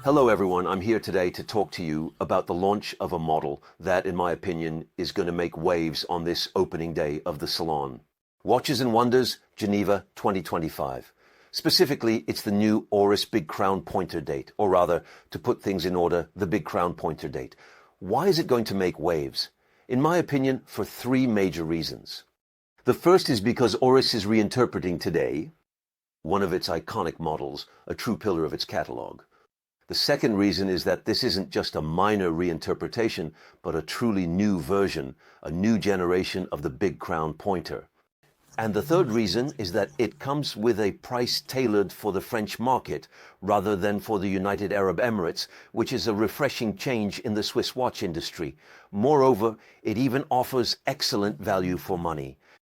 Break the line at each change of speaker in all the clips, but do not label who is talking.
Hello everyone, I'm here today to talk to you about the launch of a model that, in my opinion, is going to make waves on this opening day of the salon. Watches and Wonders, Geneva 2025. Specifically, it's the new Oris Big Crown Pointer date, or rather, to put things in order, the Big Crown Pointer date. Why is it going to make waves? In my opinion, for three major reasons. The first is because Oris is reinterpreting today one of its iconic models, a true pillar of its catalog. The second reason is that this isn't just a minor reinterpretation, but a truly new version, a new generation of the Big Crown Pointer. And the third reason is that it comes with a price tailored for the French market rather than for the United Arab Emirates, which is a refreshing change in the Swiss watch industry. Moreover, it even offers excellent value for money.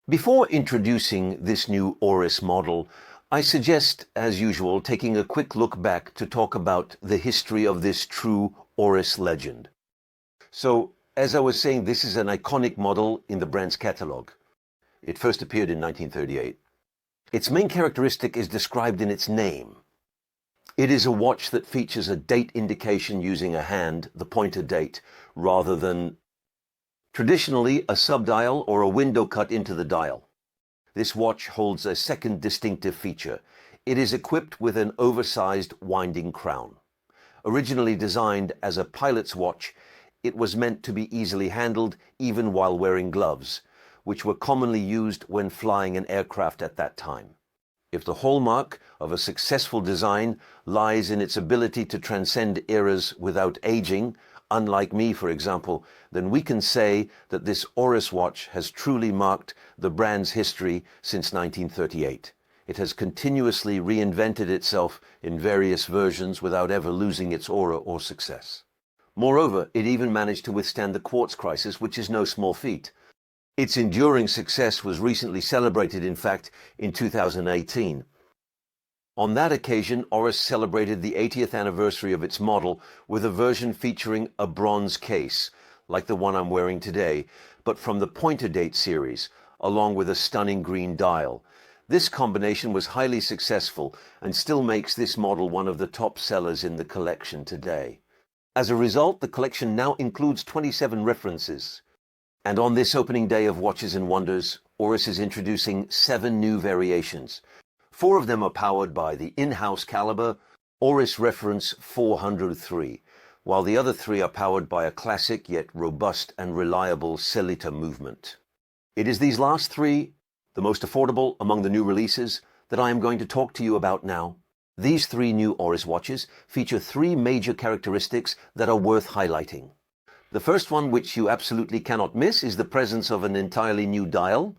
Before introducing this new Oris model, I suggest, as usual, taking a quick look back to talk about the history of this true Oris legend. So, as I was saying, this is an iconic model in the brand's catalog. It first appeared in 1938. Its main characteristic is described in its name. It is a watch that features a date indication using a hand, the pointer date, rather than traditionally a subdial or a window cut into the dial. This watch holds a second distinctive feature. It is equipped with an oversized winding crown. Originally designed as a pilot's watch, it was meant to be easily handled even while wearing gloves, which were commonly used when flying an aircraft at that time. If the hallmark of a successful design lies in its ability to transcend eras without aging, unlike me, for example, then we can say that this Oris watch has truly marked the brand's history since 1938. It has continuously reinvented itself in various versions without ever losing its aura or success. Moreover, it even managed to withstand the quartz crisis, which is no small feat. Its enduring success was recently celebrated, in fact, in 2018. On that occasion, Oris celebrated the 80th anniversary of its model with a version featuring a bronze case, like the one I'm wearing today, but from the Pointer Date series, along with a stunning green dial. This combination was highly successful and still makes this model one of the top sellers in the collection today. As a result, the collection now includes 27 references. And on this opening day of Watches and Wonders, Oris is introducing 7 new variations. 4 of them are powered by the in-house caliber Oris reference 403, while the other 3 are powered by a classic yet robust and reliable Sellita movement. It is these last 3, the most affordable among the new releases, that I am going to talk to you about now. These 3 new Oris watches feature 3 major characteristics that are worth highlighting. The first one, which you absolutely cannot miss, is the presence of an entirely new dial.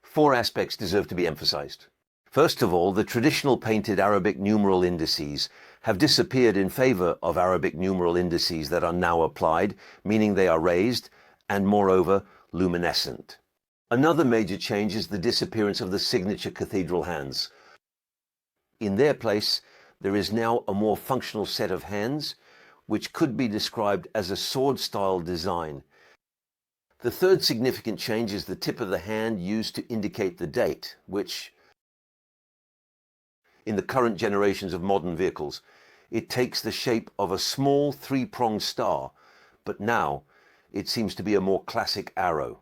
4 aspects deserve to be emphasized. First of all, the traditional painted Arabic numeral indices have disappeared in favor of Arabic numeral indices that are now applied, meaning they are raised and, moreover, luminescent. Another major change is the disappearance of the signature cathedral hands. In their place, there is now a more functional set of hands, which could be described as a sword-style design. The third significant change is the tip of the hand used to indicate the date, which, in the current generations of modern vehicles, it takes the shape of a small 3-pronged star, but now it seems to be a more classic arrow.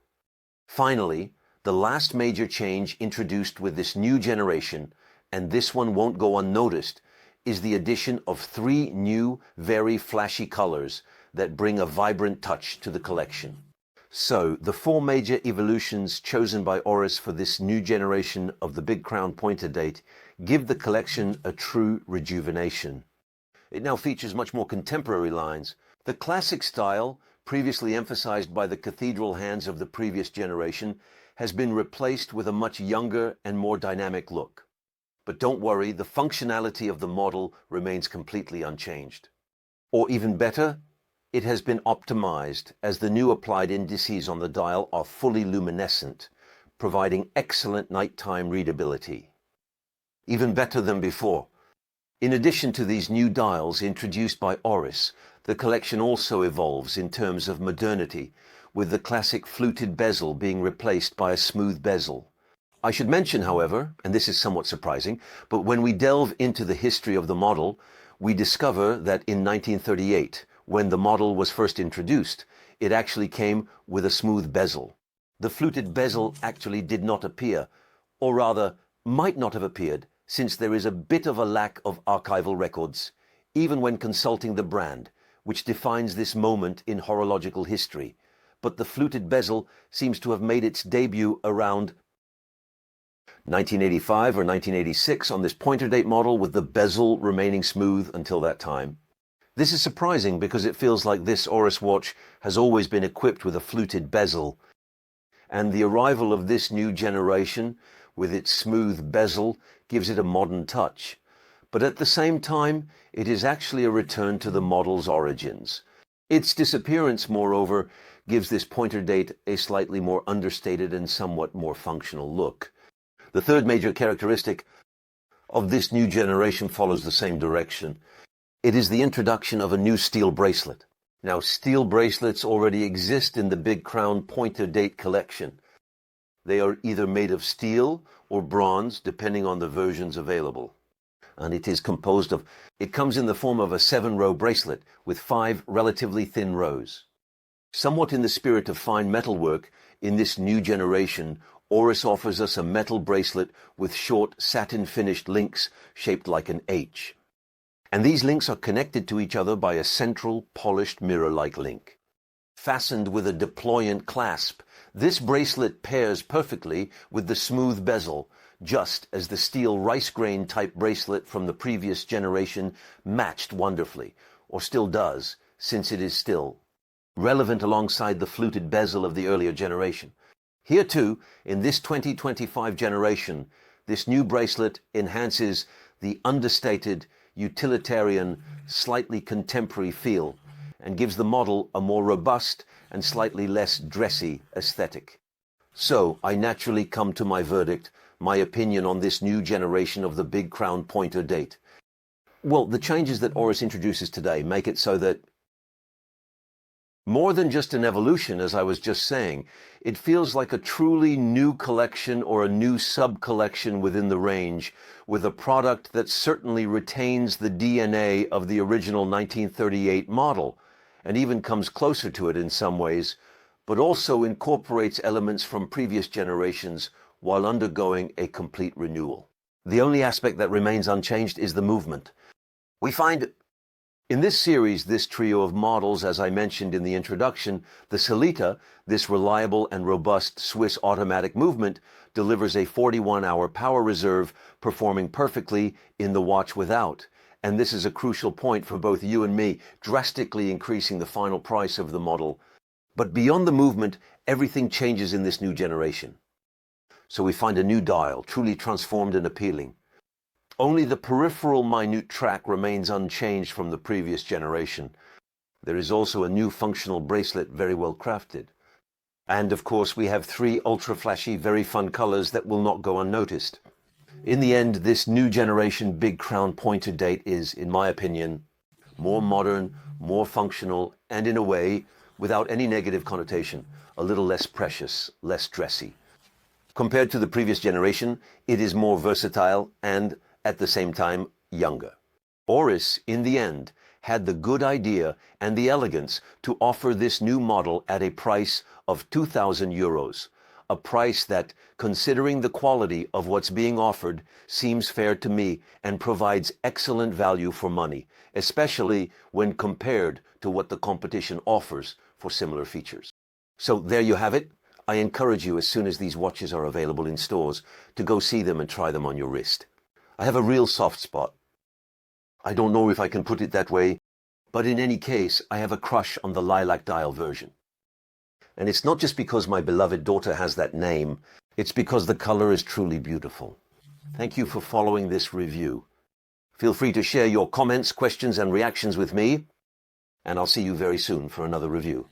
Finally, the last major change introduced with this new generation, and this one won't go unnoticed, is the addition of 3 new, very flashy colors that bring a vibrant touch to the collection. So, the 4 major evolutions chosen by Oris for this new generation of the Big Crown Pointer date give the collection a true rejuvenation. It now features much more contemporary lines. The classic style, previously emphasized by the cathedral hands of the previous generation, has been replaced with a much younger and more dynamic look. But don't worry, the functionality of the model remains completely unchanged. Or even better, it has been optimized as the new applied indices on the dial are fully luminescent, providing excellent nighttime readability. Even better than before. In addition to these new dials introduced by Oris, the collection also evolves in terms of modernity, with the classic fluted bezel being replaced by a smooth bezel. I should mention, however, and this is somewhat surprising, but when we delve into the history of the model, we discover that in 1938, when the model was first introduced, it actually came with a smooth bezel. The fluted bezel actually did not appear, or rather, might not have appeared, since there is a bit of a lack of archival records, even when consulting the brand, which defines this moment in horological history. But the fluted bezel seems to have made its debut around 1985 or 1986 on this pointer date model, with the bezel remaining smooth until that time. This is surprising because it feels like this Oris watch has always been equipped with a fluted bezel, and the arrival of this new generation with its smooth bezel gives it a modern touch. But at the same time, it is actually a return to the model's origins. Its disappearance, moreover, gives this pointer date a slightly more understated and somewhat more functional look. The third major characteristic of this new generation follows the same direction. It is the introduction of a new steel bracelet. Now, steel bracelets already exist in the Big Crown pointer date collection. They are either made of steel or bronze, depending on the versions available. And it comes in the form of a 7-row bracelet with 5 relatively thin rows. Somewhat in the spirit of fine metalwork, in this new generation, Oris offers us a metal bracelet with short satin-finished links shaped like an H. And these links are connected to each other by a central, polished mirror-like link. Fastened with a deployant clasp, this bracelet pairs perfectly with the smooth bezel, just as the steel rice grain type bracelet from the previous generation matched wonderfully, or still does, since it is still relevant alongside the fluted bezel of the earlier generation. Here too, in this 2025 generation, this new bracelet enhances the understated, utilitarian, slightly contemporary feel and gives the model a more robust and slightly less dressy aesthetic. So I naturally come to my verdict, my opinion on this new generation of the Big Crown pointer date. Well, the changes that Oris introduces today make it so that more than just an evolution, as I was just saying, it feels like a truly new collection or a new sub-collection within the range, with a product that certainly retains the DNA of the original 1938 model, and even comes closer to it in some ways, but also incorporates elements from previous generations while undergoing a complete renewal. The only aspect that remains unchanged is the movement. We find in this series, this trio of models, as I mentioned in the introduction, the Sellita, this reliable and robust Swiss automatic movement, delivers a 41-hour power reserve, performing perfectly in the watch without. And this is a crucial point for both you and me, drastically increasing the final price of the model. But beyond the movement, everything changes in this new generation. So we find a new dial, truly transformed and appealing. Only the peripheral minute track remains unchanged from the previous generation. There is also a new functional bracelet, very well crafted. And of course, we have 3 ultra-flashy, very fun colors that will not go unnoticed. In the end, this new generation Big Crown pointer date is, in my opinion, more modern, more functional, and in a way, without any negative connotation, a little less precious, less dressy. Compared to the previous generation, it is more versatile and, at the same time, younger. Oris, in the end, had the good idea and the elegance to offer this new model at a price of 2,000 euros, a price that, considering the quality of what's being offered, seems fair to me and provides excellent value for money, especially when compared to what the competition offers for similar features. So there you have it. I encourage you, as soon as these watches are available in stores, to go see them and try them on your wrist. I have a real soft spot. I don't know if I can put it that way, but in any case, I have a crush on the lilac dial version. And it's not just because my beloved daughter has that name, it's because the color is truly beautiful. Thank you for following this review. Feel free to share your comments, questions, and reactions with me, and I'll see you very soon for another review.